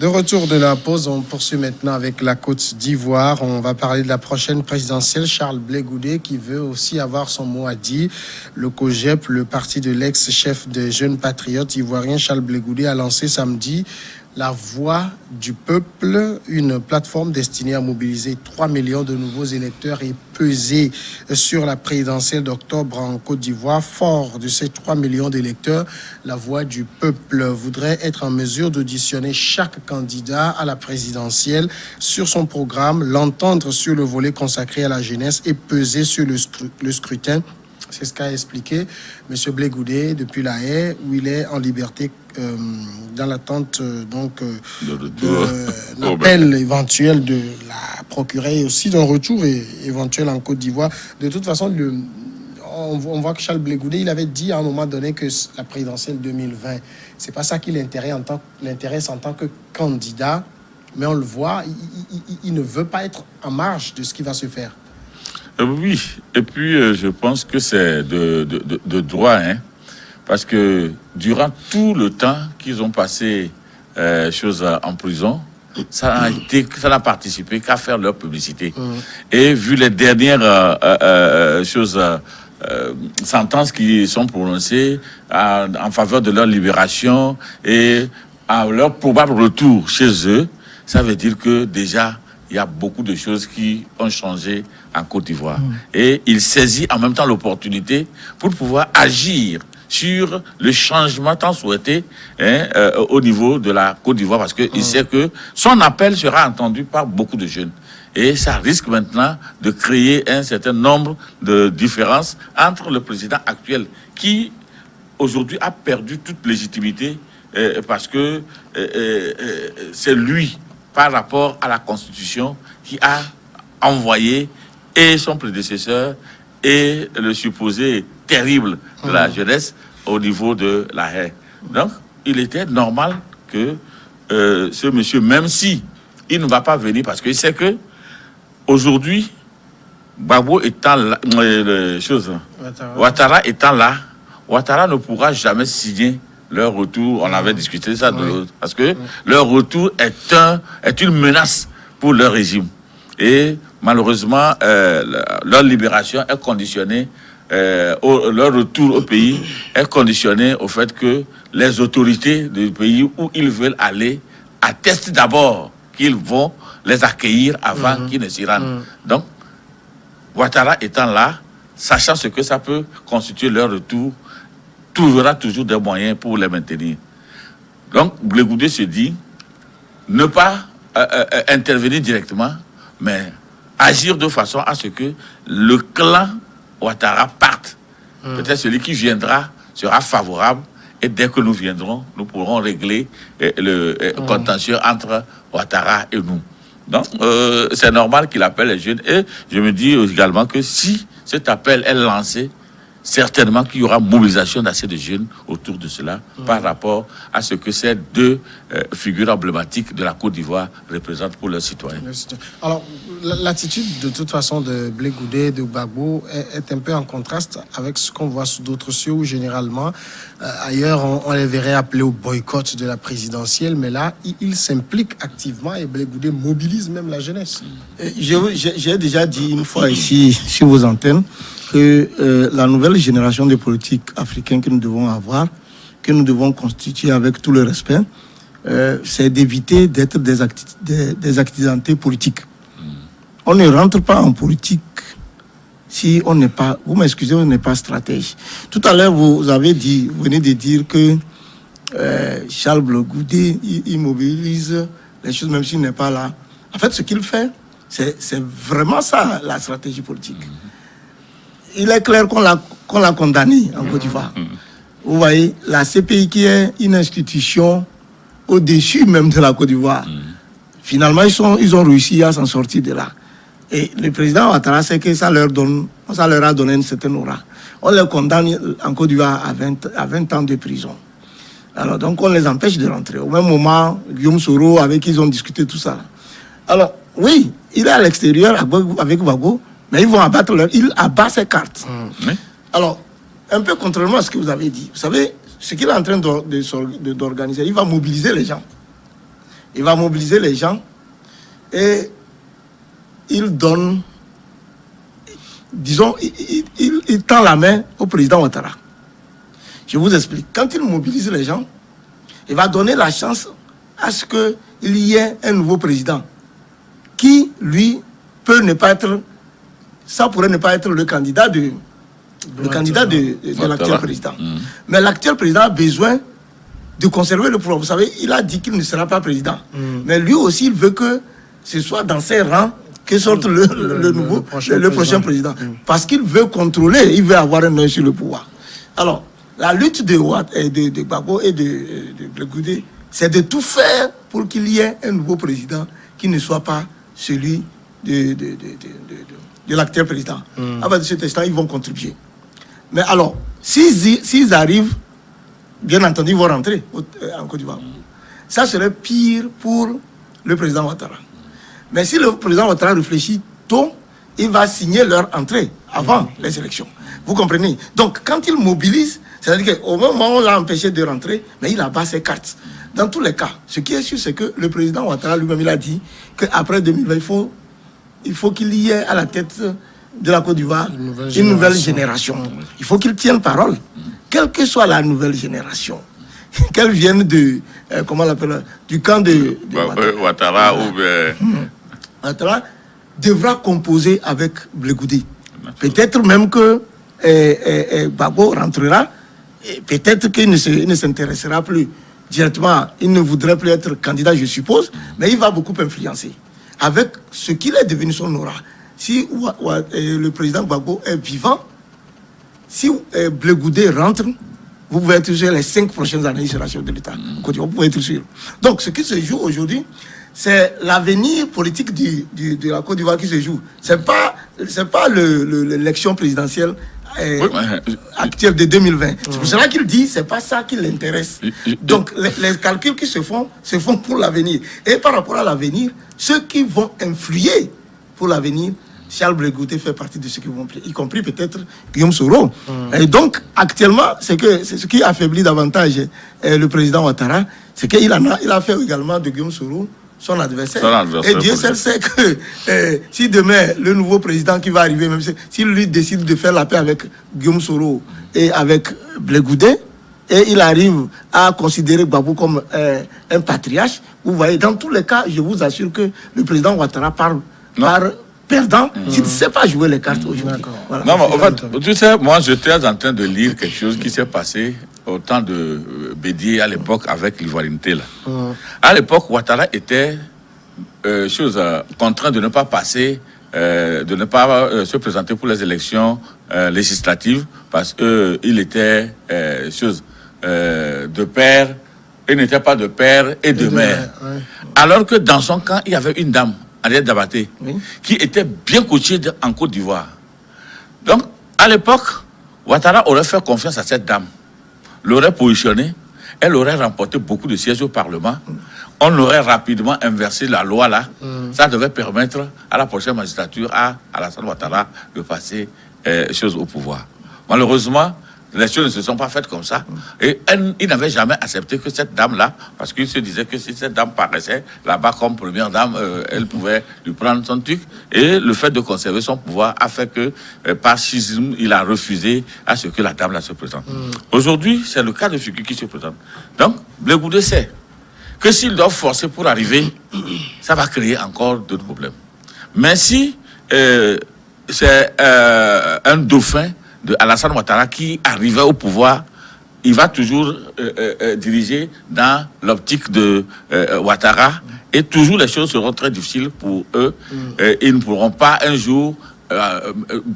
De retour de la pause, on poursuit maintenant avec la Côte d'Ivoire. On va parler de la prochaine présidentielle. Charles Blé Goudé qui veut aussi avoir son mot à dire. Le COJEP, le parti de l'ex-chef des jeunes patriotes ivoiriens, Charles Blé Goudé, a lancé samedi la Voix du peuple, une plateforme destinée à mobiliser 3 millions de nouveaux électeurs et peser sur la présidentielle d'octobre en Côte d'Ivoire. Fort de ces 3 millions d'électeurs, la Voix du peuple voudrait être en mesure d'auditionner chaque candidat à la présidentielle sur son programme, l'entendre sur le volet consacré à la jeunesse et peser sur le scrutin. C'est ce qu'a expliqué M. Blé Goudé depuis La Haye, où il est en liberté dans l'attente d'un appel éventuel de la procureure et aussi d'un retour éventuel en Côte d'Ivoire. De toute façon, on voit que Charles Blé Goudé, il avait dit à un moment donné que la présidentielle 2020, c'est pas ça qui l'intéresse en tant que candidat, mais on le voit, il ne veut pas être en marge de ce qui va se faire. Oui, et puis je pense que c'est de droit, hein, parce que durant tout le temps qu'ils ont passé en prison, ça n'a participé qu'à faire leur publicité. Et vu les dernières sentences qui sont prononcées en faveur de leur libération et à leur probable retour chez eux, ça veut dire que déjà il y a beaucoup de choses qui ont changé en Côte d'Ivoire. Et il saisit en même temps l'opportunité pour pouvoir agir sur le changement tant souhaité au niveau de la Côte d'Ivoire, parce qu'il sait que son appel sera entendu par beaucoup de jeunes. Et ça risque maintenant de créer un certain nombre de différences entre le président actuel, qui aujourd'hui a perdu toute légitimité, parce que c'est lui, par rapport à la Constitution, qui a envoyé et son prédécesseur et le supposé terrible de la jeunesse au niveau de La Haye. Donc, il était normal que ce monsieur, même si il ne va pas venir, parce qu'il sait que aujourd'hui, Gbagbo étant là, Ouattara étant là, Ouattara ne pourra jamais signer leur retour. On avait discuté ça de l'autre, parce que leur retour est une menace pour leur régime. Et malheureusement, leur libération est conditionnée, leur retour au pays est conditionné au fait que les autorités du pays où ils veulent aller attestent d'abord qu'ils vont les accueillir avant qu'ils ne s'y rendent. Donc, Ouattara étant là, sachant ce que ça peut constituer leur retour, trouvera toujours des moyens pour les maintenir. Donc, Blé Goudé se dit ne pas intervenir directement, mais agir de façon à ce que le clan Ouattara parte. Peut-être celui qui viendra sera favorable, et dès que nous viendrons, nous pourrons régler le contentieux entre Ouattara et nous. Donc, c'est normal qu'il appelle les jeunes. Et je me dis également que si cet appel est lancé, certainement qu'il y aura mobilisation d'assez de jeunes autour de cela par rapport à ce que ces deux figures emblématiques de la Côte d'Ivoire représentent pour leurs citoyens. Alors, l'attitude de toute façon de Blé Goudé, de Gbagbo est un peu en contraste avec ce qu'on voit sous d'autres cieux où généralement, ailleurs, on les verrait appeler au boycott de la présidentielle, mais là, il s'implique activement et Blé Goudé mobilise même la jeunesse. J'ai déjà dit une fois ici, sur vos antennes, que la nouvelle génération de politiques africains que nous devons avoir, que nous devons constituer avec tout le respect, c'est d'éviter d'être des accidentés politiques. On ne rentre pas en politique si on n'est pas, vous m'excusez, on n'est pas stratège. Tout à l'heure, vous venez de dire que Charles Blé Goudé, il mobilise les choses même s'il n'est pas là. En fait, ce qu'il fait, c'est vraiment ça, la stratégie politique. Il est clair qu'on l'a condamné en Côte d'Ivoire. Vous voyez, la CPI qui est une institution au-dessus même de la Côte d'Ivoire. Finalement, ils ont réussi à s'en sortir de là. Et le président Ouattara sait que ça leur a donné une certaine aura. On les condamne en Côte d'Ivoire à 20 ans de prison. Alors, donc, on les empêche de rentrer. Au même moment, Guillaume Soro, avec qui ils ont discuté tout ça. Alors, oui, il est à l'extérieur avec Gbagbo, mais ils vont il abat ses cartes. Alors, un peu contrairement à ce que vous avez dit, vous savez, ce qu'il est en train d'organiser, il va mobiliser les gens. Il va mobiliser les gens et il donne, disons, il tend la main au président Ouattara. Je vous explique. Quand il mobilise les gens, il va donner la chance à ce qu'il y ait un nouveau président qui, lui, peut ne pas être, ça pourrait ne pas être le candidat de l'actuel président. Mais l'actuel président a besoin de conserver le pouvoir. Vous savez, il a dit qu'il ne sera pas président. Mais lui aussi, il veut que ce soit dans ses rangs que sorte le prochain président. Parce qu'il veut contrôler, il veut avoir un œil sur le pouvoir. Alors, la lutte de Gbagbo et de Blé Goudé, c'est de tout faire pour qu'il y ait un nouveau président qui ne soit pas celui de l'actuel président. À partir de cet instant, ils vont contribuer. Mais alors, s'ils arrivent, bien entendu, ils vont rentrer en Côte d'Ivoire. Ça serait pire pour le président Ouattara. Mais si le président Ouattara réfléchit tôt, il va signer leur entrée avant les élections. Vous comprenez? Donc, quand il mobilise, c'est-à-dire qu'au moment où on l'a empêché de rentrer, mais il abat ses cartes. Dans tous les cas, ce qui est sûr, c'est que le président Ouattara lui-même, il a dit qu'après 2020, il faut qu'il y ait à la tête de la Côte d'Ivoire une nouvelle génération. Il faut qu'il tienne parole, quelle que soit la nouvelle génération. Qu'elle vienne de, comment on l'appelle, du camp de Ouattara ou Ouattara devra composer avec Blé Goudé. Peut-être même que Gbagbo rentrera, et peut-être qu'il ne s'intéressera plus directement, il ne voudrait plus être candidat, je suppose, mais il va beaucoup influencer. Avec ce qu'il est devenu son aura. Si le président Gbagbo est vivant, si Blé Goudé rentre, vous pouvez être sûr les 5 prochaines années, il sera chef de l'État. Vous pouvez être sûr. Donc, ce qui se joue aujourd'hui, c'est l'avenir politique de la Côte d'Ivoire qui se joue. C'est pas l'élection présidentielle actuelle de 2020. C'est pour cela qu'il dit, c'est pas ça qui l'intéresse. Donc, les calculs qui se font pour l'avenir. Et par rapport à l'avenir, ceux qui vont influer pour l'avenir, Charles Blé Goudé fait partie de ceux qui vont influer, y compris peut-être Guillaume Soro. Et donc, actuellement, c'est ce qui affaiblit davantage le président Ouattara, c'est qu'il a fait également de Guillaume Soro son adversaire. Et Dieu seul sait que si demain, le nouveau président qui va arriver, même s'il lui décide de faire la paix avec Guillaume Soro et avec Blé Goudé, et il arrive à considérer Gbagbo comme un patriarche, vous voyez, dans tous les cas, je vous assure que le président Ouattara part perdant s'il ne sait pas jouer les cartes aujourd'hui. Voilà. Non, mais en fait, tu sais, moi, j'étais en train de lire quelque chose qui s'est passé au temps de Bédié à l'époque avec l'ivoirineté. À l'époque, Ouattara était contraint de ne pas passer, de ne pas se présenter pour les élections législatives parce qu'il était de père, il n'était pas de père et de mère. Alors que dans son camp, il y avait une dame, Aliette Dabaté, qui était bien coachée en Côte d'Ivoire. Donc, à l'époque, Ouattara aurait fait confiance à cette dame, l'aurait positionnée, elle aurait remporté beaucoup de sièges au Parlement, on aurait rapidement inversé la loi là, ça devait permettre à la prochaine magistrature, à Alassane Ouattara, de passer au pouvoir. Malheureusement, les choses ne se sont pas faites comme ça. Et il n'avait jamais accepté que cette dame-là, parce qu'il se disait que si cette dame paraissait là-bas comme première dame, elle pouvait lui prendre son truc. Et le fait de conserver son pouvoir a fait que, par schisme, il a refusé à ce que la dame-là se présente. Aujourd'hui, c'est le cas de figure qui se présente. Donc, Blé Goudé sait que s'il doit forcer pour arriver, ça va créer encore d'autres problèmes. Mais si c'est un dauphin de Alassane Ouattara qui arrivait au pouvoir, il va toujours diriger dans l'optique de Ouattara et toujours les choses seront très difficiles pour eux. Ils ne pourront pas un jour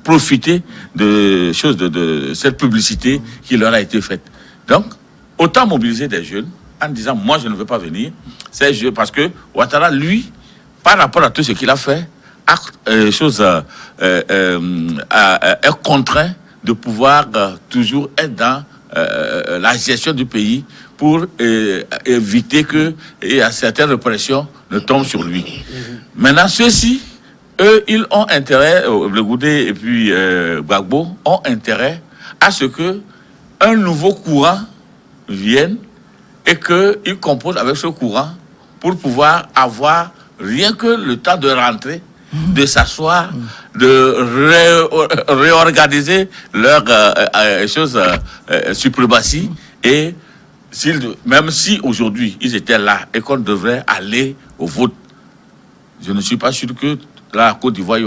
profiter de cette publicité qui leur a été faite. Donc, autant mobiliser des jeunes en disant moi je ne veux pas venir, parce que Ouattara, lui, par rapport à tout ce qu'il a fait, est contraint de pouvoir toujours être dans la gestion du pays pour éviter que certaines répressions ne tombent sur lui. Maintenant, ceux-ci, eux, ils ont intérêt, Blé Goudé et puis Gbagbo, ont intérêt à ce que un nouveau courant vienne et qu'ils composent avec ce courant pour pouvoir avoir rien que le temps de rentrer, de s'asseoir, de réorganiser leurs suprématie. Et même si aujourd'hui ils étaient là et qu'on devrait aller au vote, je ne suis pas sûr que là, à Côte d'Ivoire, il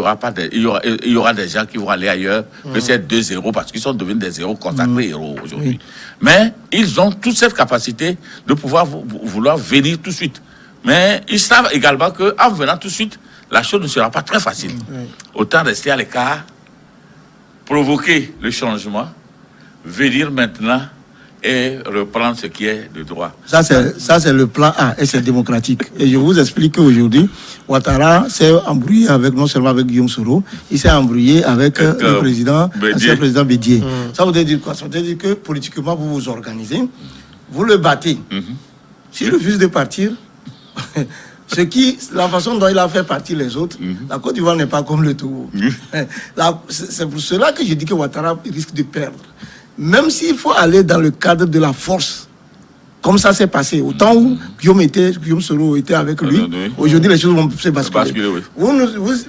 y aura des gens qui vont aller ailleurs, que c'est 2 héros, parce qu'ils sont devenus des héros consacrés héros aujourd'hui. Oui. Mais ils ont toute cette capacité de pouvoir vouloir venir tout de suite. Mais ils savent également qu'en venant tout de suite, la chose ne sera pas très facile. Autant rester à l'écart, provoquer le changement, venir maintenant et reprendre ce qui est de droit. Ça, c'est le plan A et c'est démocratique. Et je vous explique qu'aujourd'hui, Ouattara s'est embrouillé non seulement avec Guillaume Soro, il s'est embrouillé avec le président, l'ancien président Bédié. Ça veut dire quoi? Ça veut dire que politiquement, vous vous organisez, vous le battez. S'il refuse de partir, la façon dont il a fait partir les autres, la Côte d'Ivoire n'est pas comme le Togo. C'est pour cela que je dis que Ouattara risque de perdre. Même s'il faut aller dans le cadre de la force, comme ça s'est passé, au temps où Guillaume Soro était avec lui, aujourd'hui les choses vont se basculer. Oui.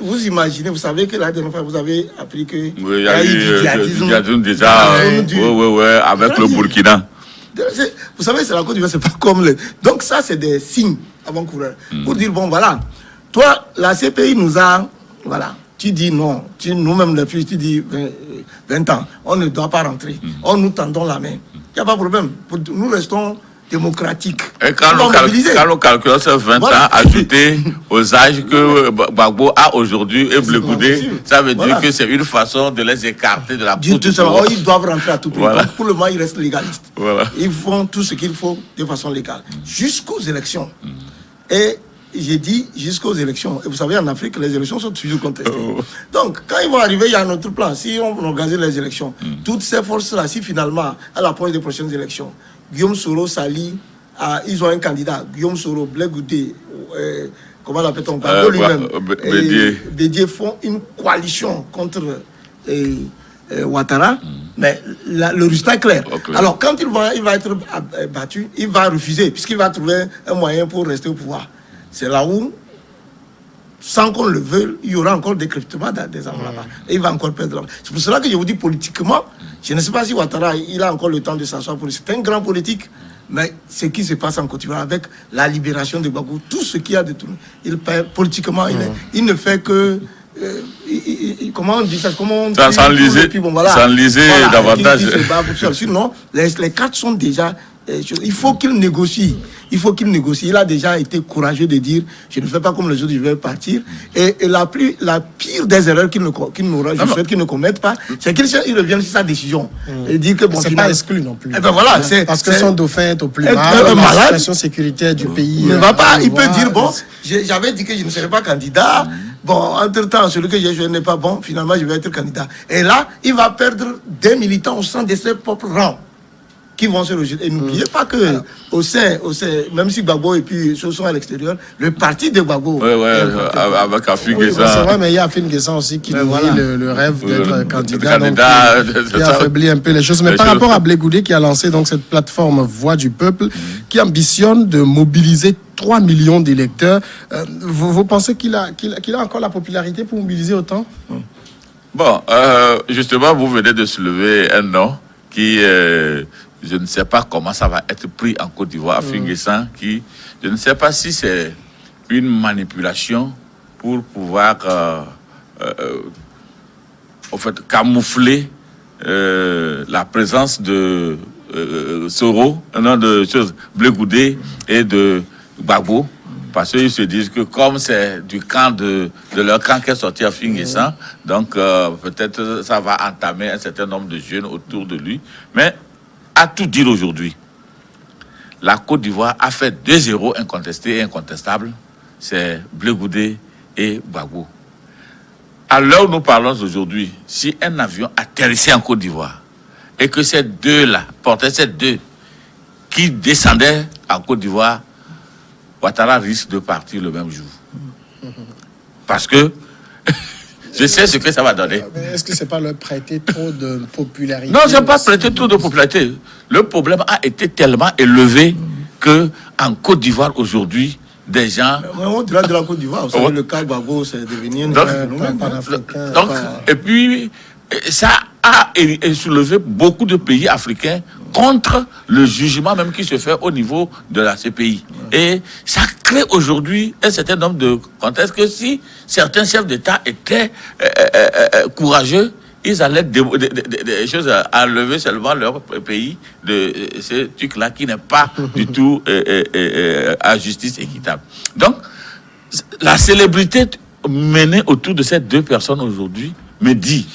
Vous imaginez, vous savez que la dernière fois vous avez appris que il y a eu déjà avec le Burkina. Vous savez, c'est la Côte d'Ivoire, c'est pas comme le... Donc ça, c'est des signes avant-coureurs. Pour dire, bon, voilà, toi, la CPI nous a... Voilà, tu dis non, nous-mêmes les filles, tu dis 20 ans, on ne doit pas rentrer. Nous tendons la main. Il n'y a pas de problème. Nous restons démocratiques. Et quand nous calculons ces 20 ans ajoutés aux âges que Gbagbo a aujourd'hui et Blé Goudé, ça veut dire que c'est une façon de les écarter de la politique. Ils doivent rentrer à tout prix. Donc, pour le moment, ils restent légalistes. Ils font tout ce qu'il faut de façon légale. Jusqu'aux élections. Et j'ai dit jusqu'aux élections. Et vous savez, en Afrique, les élections sont toujours contestées. Donc, quand ils vont arriver, il y a un autre plan. Si on organise les élections, toutes ces forces-là, si finalement, à l'approche des prochaines élections, Guillaume Soro s'allie, ils ont un candidat, Guillaume Soro, Blé Goudé, comment l'appelle-t-on, Gbagbo lui-même, Bédié font une coalition contre Ouattara, mais le résultat est clair. Alors, quand il va être battu, il va refuser, puisqu'il va trouver un moyen pour rester au pouvoir. C'est là où, sans qu'on le veuille, il y aura encore des décryptement des armes là-bas. Et il va encore perdre. C'est pour cela que je vous dis politiquement, je ne sais pas si Ouattara, il a encore le temps de s'asseoir pour... C'est un grand politique, mais ce qui se passe en Côte d'Ivoire avec la libération de Gbagbo, tout ce qu'il y a de tout, il perd politiquement, il ne fait que... comment on dit ça? S'enliser davantage. Sinon, les cartes sont déjà... Il faut qu'il négocie. Il a déjà été courageux de dire je ne fais pas comme les autres, je vais partir. Et la pire des erreurs qu'il ne commette pas, c'est qu'il revienne sur sa décision. Et dire que bon, c'est pas exclu non plus. Voilà, parce que son dauphin est au plus bas. La situation sécuritaire du pays ne va pas. Il peut dire bon, j'avais dit que je ne serais pas candidat. Bon, entre-temps, celui que j'ai joué n'est pas bon. Finalement, je vais être candidat. Et là, il va perdre des militants au sein de ses propres rangs qui vont se rejeter. Et n'oubliez pas que au sein, même si Gbagbo et puis ce sont à l'extérieur, le parti de Gbagbo. Avec Afin Guessan. C'est vrai, mais il y a Afin Guessan aussi qui nourrit le rêve d'être candidat. Qui affaiblit un peu les choses. Mais par rapport à Blé Goudé qui a lancé donc cette plateforme Voix du Peuple, qui ambitionne de mobiliser 3 millions d'électeurs, vous pensez qu'il a encore la popularité pour mobiliser autant? Bon, justement, vous venez de soulever un nom qui... je ne sais pas comment ça va être pris en Côte d'Ivoire, Afin Guessan, qui, je ne sais pas si c'est une manipulation pour pouvoir, en fait, camoufler la présence de Soro, Blé Goudé et de Gbagbo, parce qu'ils se disent que comme c'est du camp de leur camp qu'est sorti Afin Guessan, donc peut-être ça va entamer un certain nombre de jeunes autour de lui, mais à tout dire aujourd'hui, la Côte d'Ivoire a fait 2 héros incontestés et incontestables, c'est Blé Goudé et Gbagbo. À l'heure où nous parlons aujourd'hui, si un avion atterrissait en Côte d'Ivoire et que ces deux-là portaient ces deux qui descendaient en Côte d'Ivoire, Ouattara risque de partir le même jour. Parce que je sais ce que ça va donner. Est-ce que c'est pas leur prêter trop de popularité? Non, c'est pas prêter trop de popularité. Le problème a été tellement élevé que en Côte d'Ivoire aujourd'hui, des gens. Au-delà de la Côte d'Ivoire, vous savez, le cas Gbagbo, c'est devenu un phénomène panafricain. Donc, et puis, ça a soulevé beaucoup de pays africains contre le jugement même qui se fait au niveau de la CPI. Et ça crée aujourd'hui un certain nombre de contextes que si certains chefs d'État étaient courageux, ils allaient des choses à lever seulement leur pays de ce truc-là qui n'est pas du tout à justice équitable. Donc, la célébrité menée autour de ces deux personnes aujourd'hui me dit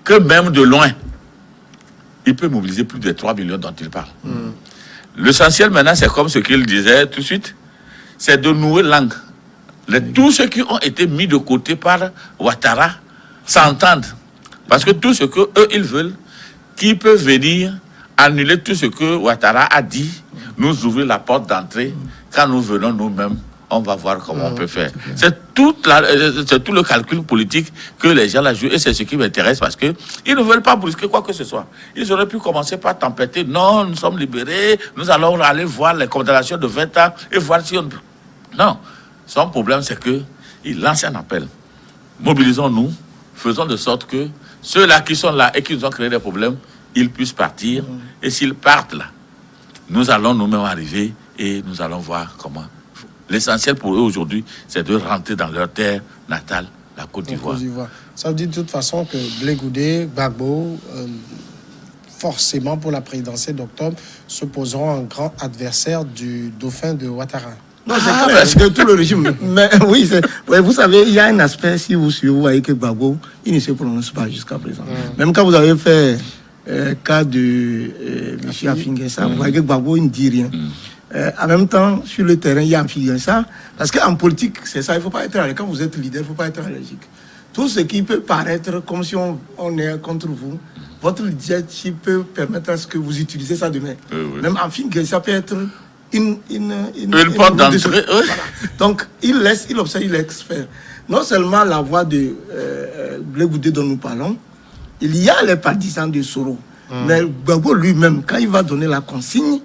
que même de loin, il peut mobiliser plus de 3 millions dont il parle. L'essentiel maintenant, c'est comme ce qu'il disait tout de suite, c'est de nouer langue. Tous ceux qui ont été mis de côté par Ouattara s'entendent. Parce que tout ce qu'eux, ils veulent, qui peut venir annuler tout ce que Ouattara a dit, nous ouvrir la porte d'entrée. Quand nous venons nous-mêmes, on va voir comment on peut faire. C'est tout le calcul politique que les gens la jouent. Et c'est ce qui m'intéresse parce qu'ils ne veulent pas brusquer quoi que ce soit. Ils auraient pu commencer par tempêter. Non, nous sommes libérés. Nous allons aller voir les condamnations de 20 ans et voir si on... Non. Son problème, c'est qu'il lance un appel. Mobilisons-nous. Faisons de sorte que ceux-là qui sont là et qui nous ont créé des problèmes, ils puissent partir. Et s'ils partent là, nous allons nous-mêmes arriver et nous allons voir comment... L'essentiel pour eux aujourd'hui, c'est de rentrer dans leur terre natale, la Côte d'Ivoire. Ça veut dire de toute façon que Blé Goudé, Gbagbo, forcément pour la présidentielle d'octobre, se poseront un grand adversaire du dauphin de Ouattara. Non, c'est clair, de tout le régime. Mais oui, vous savez, il y a un aspect, si vous suivez, vous voyez que Gbagbo, il ne se prononce pas jusqu'à présent. Même quand vous avez fait cas de M. Afingessa, vous voyez que Gbagbo, il ne dit rien. En même temps, sur le terrain, il y a ça. Parce qu'en politique, c'est ça, il ne faut pas être allergique. Quand vous êtes leader, il ne faut pas être allergique. Tout ce qui peut paraître comme si on est contre vous, votre leadership peut permettre à ce que vous utilisez ça demain. Même en fin, ça peut être une porte d'entrée. Voilà. Donc, il observe, il laisse faire. Non seulement la voix de Blé Goudé dont nous parlons, il y a les partisans de Soro. Mais Gbagbo lui-même, quand il va donner la consigne,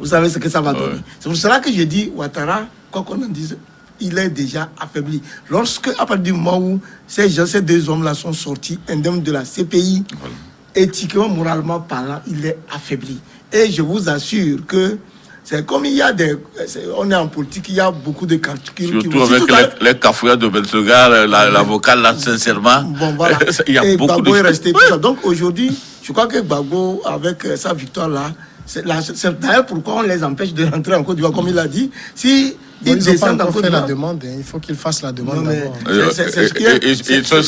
vous savez ce que ça va donner. C'est pour cela que je dis, Ouattara, quoi qu'on en dise, il est déjà affaibli. Lorsque, à partir du moment où ces deux hommes-là sont sortis indemnes de la CPI, éthiquement, moralement parlant, il est affaibli. Et je vous assure que c'est comme il y a on est en politique, il y a beaucoup de calculs. Surtout avec les cafouillards de Belsogar, la vocale là, sincèrement. Bon, voilà. Il y a beaucoup Gbagbo est resté tout ça. Donc aujourd'hui, je crois que Gbagbo, avec sa victoire-là, c'est d'ailleurs pourquoi on les empêche de rentrer en Côte d'Ivoire, comme il a dit. Si ils descendent en Côte d'Ivoire, la demande, il faut qu'ils fassent la demande d'abord.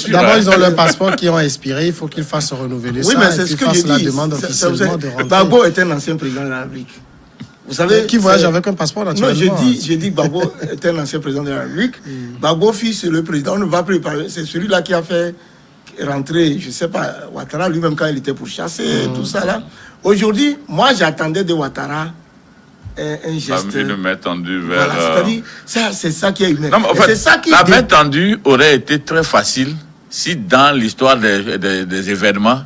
D'abord, ils ont leur passeport qui ont expiré, il faut qu'ils fassent renouveler ça. Oui, mais c'est ce que je dis. La demande officiellement de rentrer. Gbagbo est un ancien président de la République. Vous savez, qui voyage avec un passeport naturellement. Non, je dis Gbagbo est un ancien président de la République. Gbagbo, fils, le président, on ne va plus parler. C'est celui-là qui a fait rentrer, je ne sais pas, Ouattara lui-même quand il était pour chasser, tout ça là. Aujourd'hui, moi j'attendais de Ouattara un geste. Une main tendue vers. Voilà, c'est-à-dire, c'est ça qui est humain. Non, en fait, la main tendue aurait été très facile si dans l'histoire des événements,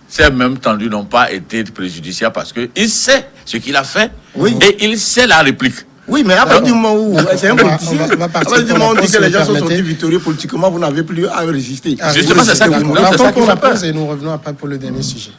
ces mêmes tendus n'ont pas été préjudiciables parce qu'il sait ce qu'il a fait et il sait la réplique. Oui, mais à partir du moment où c'est un politicien, à partir du moment où on dit que les gens sont sortis victorieux politiquement, vous n'avez plus à résister. Justement, c'est ça. On attend pour la pause et nous revenons après pour le dernier sujet.